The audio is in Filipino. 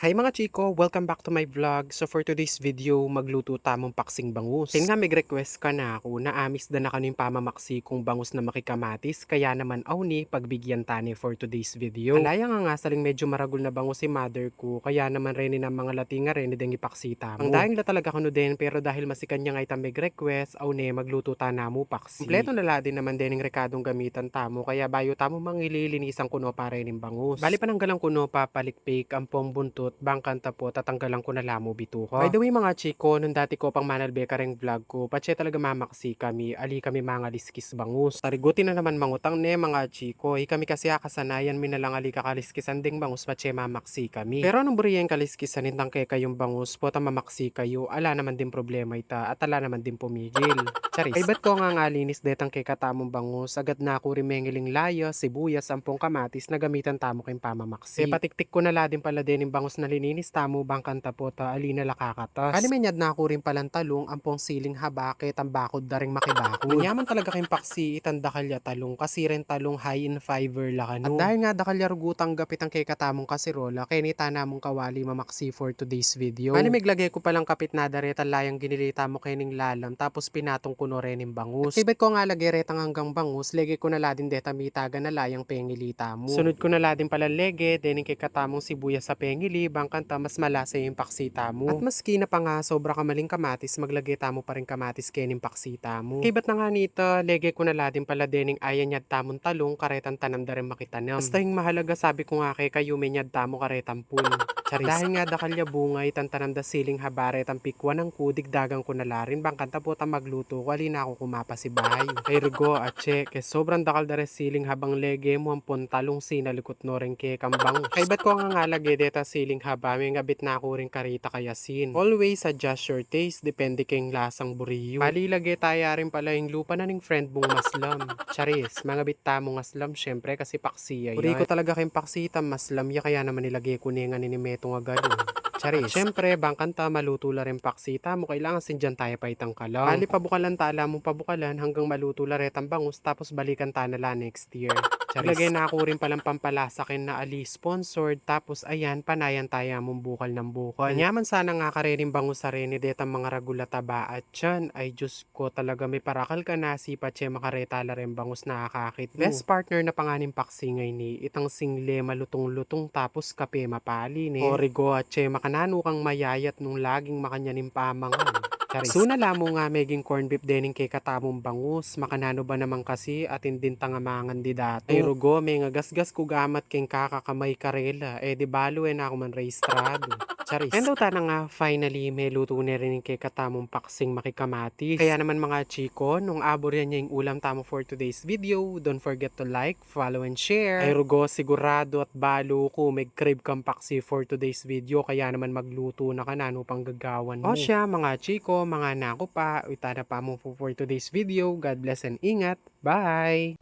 Hi mga chiko! Welcome back to my vlog. So for today's video, magluto tamong paksing bangus. Kaya nga request ka na ako na amis na kanin pamamaksi kung bangus na makikamatis. Kaya naman awni pagbigyan tani for today's video. Alaya nga saling medyo maragul na bangus si mother ko. Kaya naman rin ng mga latinga rin ding ipaksita mo. Ang dahil na talaga kano din pero dahil masikan niya nga itang request, awni magluto ta na mo paksi. Kompleto na la din naman din ng rekadong gamitan tamo. Kaya bayo tamo mangililinisan kuno para rin bangus. Bali pa nang galang kuno papalikpik ang pombuntot bangkanta po tatanggalan ko na lamo bituko. By the way mga chiko, nung dati ko pang manalbeka ring vlog ko, patse talaga mamaksi kami, ali kami mga liskis bangus. Tariguti na naman mangutang ne mga chiko, kami kasi kasanayan minalang ali kakaliskisan ding bangus patse mamaksi kami. Pero nung buriyan kaliskisan nintang kay kayong bangus, po mamaksi kayo, ala naman din problema ita at ala naman din pumigil. Charis. Ay ba't ko nga ngalinis detang kay katamong bangus, agad na ako rimengiling layo, sibuyas, sampung kamatis na gamitan tamo kayong pamamaksi. Patiktik ko na la din pala din yung bangus na lininis tamo bangkan tapota alina lakakatas. Kalimenyad na ako rin palang talong ampong siling habake tambakod daring makibakod. Manyaman talaga kayong paksi itanda kalya talong kasi rin talong high in fiber lakano. At dahil nga dakalya rugutang gapit ang kay katamong kasirola kay nita namong kawali mamaksi for today's video. Bali miglagay ko palang kapit na daretan layang ginilita mo kayning lalam tapos pinatong kuno rin yung bangus. At ibet ko nga lagay retang hanggang bangus legi ko na ladin deta mitaga na layang pengilita mo. Sunod ko na ladin pala lege dening kay katamong sibuyas sa pengili bangkanta mas malasa yung paksita mo. At maski na pa nga sobra ka maling kamatis, maglagay tamo pa rin kamatis kening paksita mo. Kibat na nga nito, lege ko na ladin pala dening ayan nyad tamong talong karetan tanam da rin makitanam. Basta yung mahalaga sabi ko nga kay kayo menyad tamo karetan pun. Charis. Dahil nga dakalya bungay tantanam da siling habare tan pikwa ng kudig dagang ko na larin bangkanta po ta magluto ko alina ako kumapa si bahay. Ay rugo atche kay sobrang dakal da rin siling habang lege mo ang talong sinalikot no rin kay kambang. Kay ba't ko nga lagay deta siling haba may ngabit na ako rin karita kayasin. Always adjust your taste depende kayong lasang buriyo. Palilagay tayo rin pala yung lupa na ning friend mong maslam. Charis, mga bita mong maslam syempre kasi paksiya yan. Uri ko talaga kayong paksita maslam ya kaya naman nilagay ko nga ni Metong agad. Charis. At syempre, bangkanta maluto la rin paksita mo kailangan sindyan tayo pa itang kalaw. Bali pabukalan tala mong pabukalan hanggang maluto la retang bangus tapos balikan ta na la next year. Ilagay na ako rin palang pampalasakin na ali sponsored tapos ayan panayan tayo mong bukal ng bukal. Anyaman sana nga karenin bangus sa rin detang mga ragula taba at yan ay Diyos ko talaga may parakal ka na si patse makareta la rin bangus na akakit mo. Best partner na panganing paksingay ni itang single malutong-lutong tapos kape mapali ni. Origo at che makanano kang mayayat nung laging makanyanin pamangan. Suna lamo nga meging corn beef dening kay katamong bangus. Makanano ba naman kasi at indin tangamangan di dato. Ay rugo, may nga gasgas ko gamat king kakakamay karela. Di balo na ako man rehistrado. Charis. And daw na nga, finally, may luto na rin kay katamong paksing makikamatis. Kaya naman mga chiko, nung abor yan niya yung ulam tamo for today's video, don't forget to like, follow, and share. Ay rugo, sigurado at balo ko, may crave kang paksi for today's video. Kaya naman magluto na ka na, ano pang gagawan mo. O siya, mga chiko, mga nako pa, uitana pa mo for today's video. God bless and ingat. Bye!